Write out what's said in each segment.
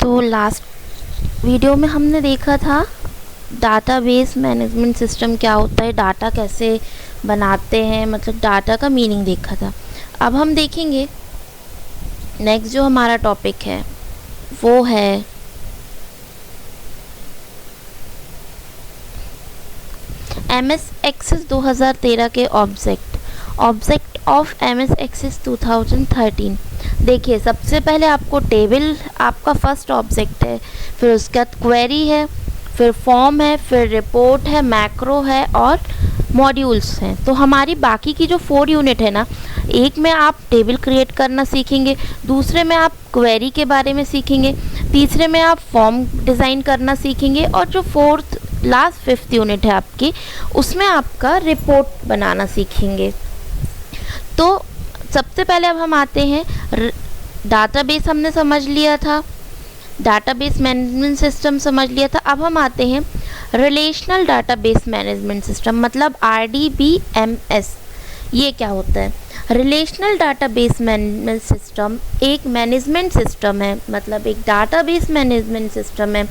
तो last video में हमने देखा था डाटाबेस मैनेजमेंट सिस्टम क्या होता है, डाटा कैसे बनाते हैं, मतलब डाटा का मीनिंग देखा था। अब हम देखेंगे नेक्स्ट जो हमारा टॉपिक है वो है MS Access 2013 के ऑब्जेक्ट ऑफ MS Access 2013। देखिए, सबसे पहले आपको टेबल आपका फर्स्ट ऑब्जेक्ट है, फिर उसके बाद क्वेरी है, फिर फॉर्म है, फिर रिपोर्ट है, मैक्रो है और मॉड्यूल्स हैं। तो हमारी बाकी की जो 4 यूनिट है ना, एक में आप टेबल क्रिएट करना सीखेंगे, दूसरे में आप क्वेरी के बारे में सीखेंगे, तीसरे में आप फॉर्म डिज़ाइन करना सीखेंगे और जो फोर्थ लास्ट 5th यूनिट है आपकी, उसमें आपका रिपोर्ट बनाना सीखेंगे। तो सबसे पहले अब हम आते हैं, डाटाबेस हमने समझ लिया था, डाटाबेस मैनेजमेंट सिस्टम समझ लिया था। अब हम आते हैं रिलेशनल डाटाबेस मैनेजमेंट सिस्टम, मतलब RDBMS। ये क्या होता है? रिलेशनल डाटाबेस मैनेजमेंट सिस्टम एक मैनेजमेंट सिस्टम है, मतलब एक डाटाबेस मैनेजमेंट सिस्टम है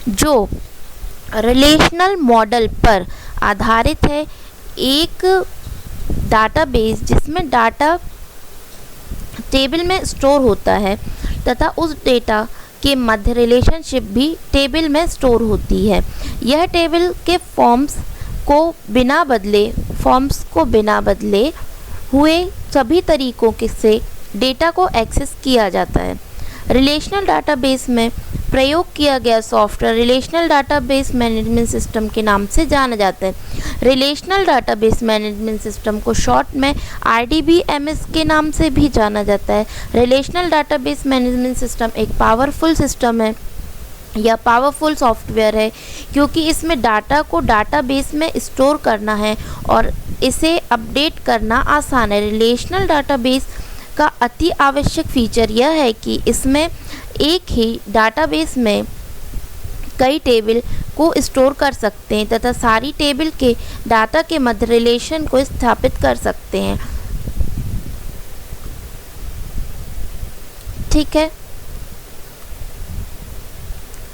जो रिलेशनल मॉडल पर आधारित है। एक डाटाबेस जिसमें डाटा टेबल में स्टोर होता है तथा उस डेटा के मध्य रिलेशनशिप भी टेबल में स्टोर होती है। यह टेबल के फॉर्म्स को बिना बदले हुए सभी तरीकों से डेटा को एक्सेस किया जाता है। रिलेशनल डाटाबेस में प्रयोग किया गया software relational database management system के नाम से जाना जाता है। रिलेशनल डाटाबेस मैनेजमेंट सिस्टम को शॉर्ट में RDBMS के नाम से भी जाना जाता है। रिलेशनल डाटाबेस मैनेजमेंट सिस्टम एक पावरफुल सिस्टम है या पावरफुल सॉफ्टवेयर है, क्योंकि इसमें डाटा को डाटाबेस में स्टोर करना है और इसे अपडेट करना आसान है। रिलेशनल डाटाबेस का अति आवश्यक फीचर यह है कि इसमें एक ही डाटाबेस में कई टेबल को स्टोर कर सकते हैं तथा सारी टेबल के डाटा के मध्य रिलेशन को स्थापित कर सकते हैं। ठीक है,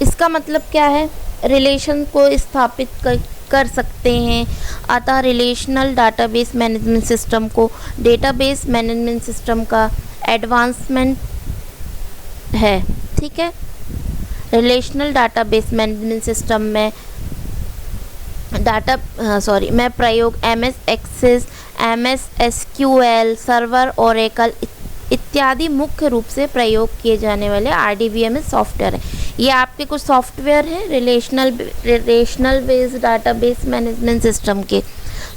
इसका मतलब क्या है? रिलेशन को स्थापित कर सकते हैं। अतः रिलेशनल डाटाबेस मैनेजमेंट सिस्टम को डेटाबेस मैनेजमेंट सिस्टम का एडवांसमेंट है। ठीक है, रिलेशनल डाटाबेस मैनेजमेंट सिस्टम में में प्रयोग MS Access, MS SQL server, Oracle इत्यादि मुख्य रूप से प्रयोग किए जाने वाले RDBMS सॉफ्टवेयर है। ये आपके कुछ सॉफ्टवेयर हैं relational based database management system के,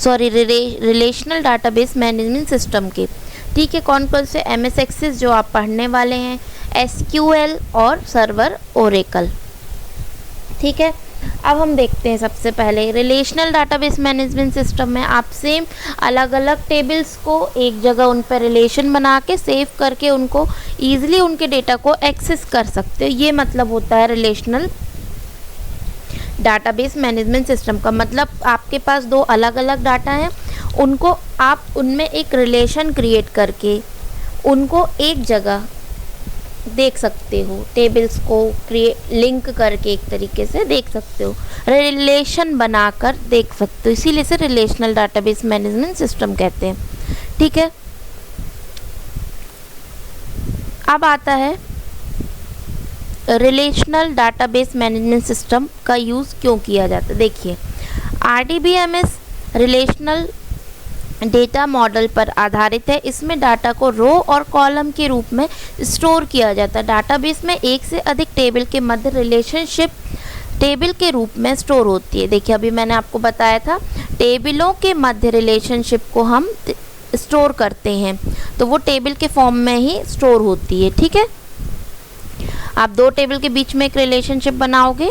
रिलेशनल डाटाबेस मैनेजमेंट सिस्टम के। ठीक है, कौन कौन से? MS Access जो आप पढ़ने वाले हैं, SQL और सर्वर ओरेकल। ठीक है, अब हम देखते हैं सबसे पहले रिलेशनल डाटाबेस मैनेजमेंट सिस्टम में आप सेम अलग अलग टेबल्स को एक जगह उन पर रिलेशन बना के सेव करके उनको ईजिली उनके डेटा को एक्सेस कर सकते हो। ये मतलब होता है रिलेशनल डाटाबेस मैनेजमेंट सिस्टम का। मतलब आपके पास 2 अलग अलग डाटा हैं, उनको आप उनमें एक रिलेशन क्रिएट करके उनको एक जगह देख सकते हो, टेबल्स को लिंक करके एक तरीके से देख सकते हो, रिलेशन बनाकर देख सकते हो, इसीलिए से रिलेशनल डाटाबेस मैनेजमेंट सिस्टम कहते हैं। ठीक है, अब आता है रिलेशनल डाटाबेस मैनेजमेंट सिस्टम का यूज़ क्यों किया जाता है। देखिए, RDBMS रिलेशनल डेटा मॉडल पर आधारित है। इसमें डाटा को रो और कॉलम के रूप में स्टोर किया जाता है। डाटाबेस में एक से अधिक टेबल के मध्य रिलेशनशिप टेबल के रूप में स्टोर होती है। देखिए, अभी मैंने आपको बताया था टेबलों के मध्य रिलेशनशिप को हम स्टोर करते हैं, तो वो टेबल के फॉर्म में ही स्टोर होती है। ठीक है, आप 2 टेबल के बीच में एक रिलेशनशिप बनाओगे,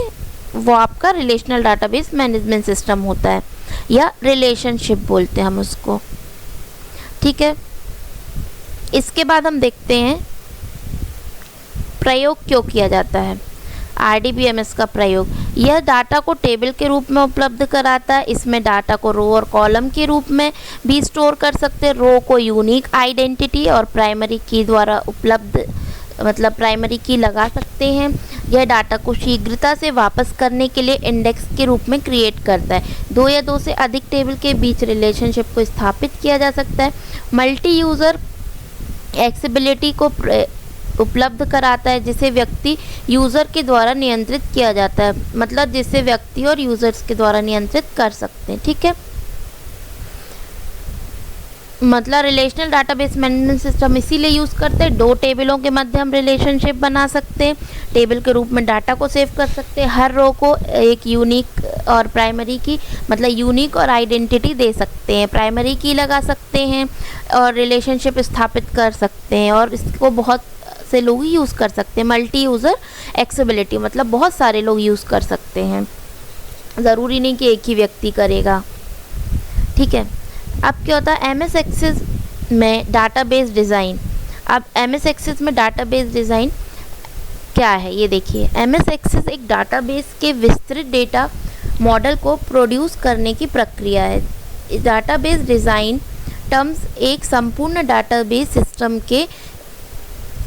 वो आपका रिलेशनल डाटाबेस मैनेजमेंट सिस्टम होता है या रिलेशनशिप बोलते हैं हम उसको। ठीक है, इसके बाद हम देखते हैं प्रयोग क्यों किया जाता है। RDBMS का प्रयोग, यह डाटा को टेबल के रूप में उपलब्ध कराता है। इसमें डाटा को रो और कॉलम के रूप में भी स्टोर कर सकते हैं। रो को यूनिक आइडेंटिटी और प्राइमरी की द्वारा उपलब्ध मतलब प्राइमरी की लगा सकते हैं। यह डाटा को शीघ्रता से वापस करने के लिए इंडेक्स के रूप में क्रिएट करता है। दो या दो से अधिक टेबल के बीच रिलेशनशिप को स्थापित किया जा सकता है। मल्टी यूज़र एक्सेसिबिलिटी को उपलब्ध कराता है, जिसे व्यक्ति यूज़र के द्वारा नियंत्रित किया जाता है, मतलब जिसे व्यक्ति और यूज़र्स के द्वारा नियंत्रित कर सकते हैं। ठीक है, मतलब रिलेशनल डाटाबेस मैनेजमेंट सिस्टम इसीलिए यूज़ करते हैं। दो टेबलों के मध्य हम रिलेशनशिप बना सकते हैं, टेबल के रूप में डाटा को सेव कर सकते हैं, हर रो को एक यूनिक और प्राइमरी की मतलब यूनिक और आइडेंटिटी दे सकते हैं, प्राइमरी की लगा सकते हैं और रिलेशनशिप स्थापित कर सकते हैं, और इसको बहुत से लोग ही यूज़ कर सकते हैं। मल्टी यूज़र एक्सेसिबिलिटी मतलब बहुत सारे लोग यूज़ कर सकते हैं, ज़रूरी नहीं कि एक ही व्यक्ति करेगा। ठीक है, अब क्या होता है MS एक्सेस में डाटाबेस डिज़ाइन। अब MS एक्सेस में डाटाबेस डिज़ाइन क्या है ये देखिए। MS एक्सेस एक डाटाबेस के विस्तृत डेटा मॉडल को प्रोड्यूस करने की प्रक्रिया है। डाटाबेस डिज़ाइन टर्म्स एक संपूर्ण डाटाबेस सिस्टम के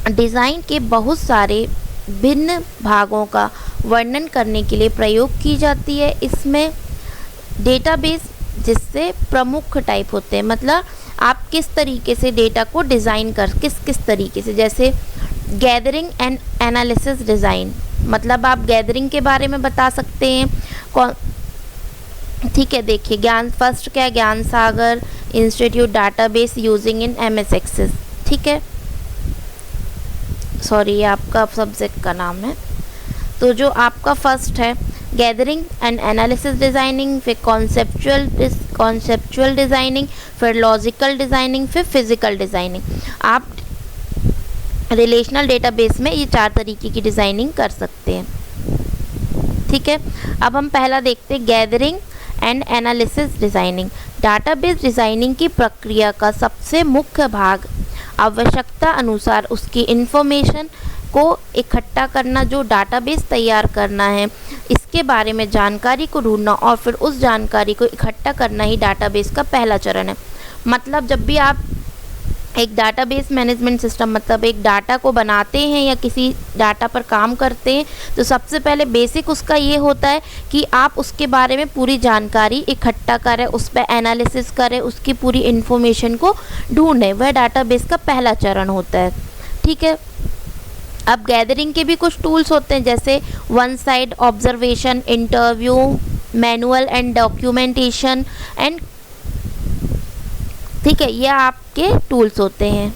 डिज़ाइन के बहुत सारे भिन्न भागों का वर्णन करने के लिए प्रयोग की जाती है। इसमें डेटाबेस जिससे प्रमुख टाइप होते हैं, मतलब आप किस तरीके से डेटा को डिज़ाइन कर किस तरीके से, जैसे गैदरिंग एंड एनालिसिस डिज़ाइन, मतलब आप गैदरिंग के बारे में बता सकते हैं कौन। ठीक है, देखिए ज्ञान फर्स्ट क्या है, Gyan Sagar institute database using in MS Access. ठीक है, सॉरी ये आपका सब्जेक्ट का नाम है। तो जो आपका फर्स्ट है गैदरिंग एंड एनालिसिस डिज़ाइनिंग, फिर कॉन्सेप्चुअल डिज़ाइनिंग, फिर लॉजिकल डिज़ाइनिंग, फिर फिज़िकल डिज़ाइनिंग। आप रिलेशनल डेटाबेस में ये 4 तरीके की डिज़ाइनिंग कर सकते हैं। ठीक है, अब हम पहला देखते हैं gathering and analysis designing. Database designing की प्रक्रिया का सबसे मुख्य भाग आवश्यकता अनुसार उसकी इन्फॉर्मेशन को इकट्ठा करना, जो डाटाबेस तैयार करना है इसके बारे में जानकारी को ढूंढना और फिर उस जानकारी को इकट्ठा करना ही डाटाबेस का पहला चरण है। मतलब जब भी आप एक डाटाबेस मैनेजमेंट सिस्टम मतलब एक डाटा को बनाते हैं या किसी डाटा पर काम करते हैं, तो सबसे पहले बेसिक उसका ये होता है कि आप उसके बारे में पूरी जानकारी इकट्ठा करें, उस पर एनालिसिस करें, उसकी पूरी इन्फॉर्मेशन को ढूंढें। वह डाटाबेस का पहला चरण होता है। ठीक है, अब गैदरिंग के भी कुछ टूल्स होते हैं, जैसे one side observation, interview, manual and documentation and. ठीक है, ये आपके टूल्स होते हैं।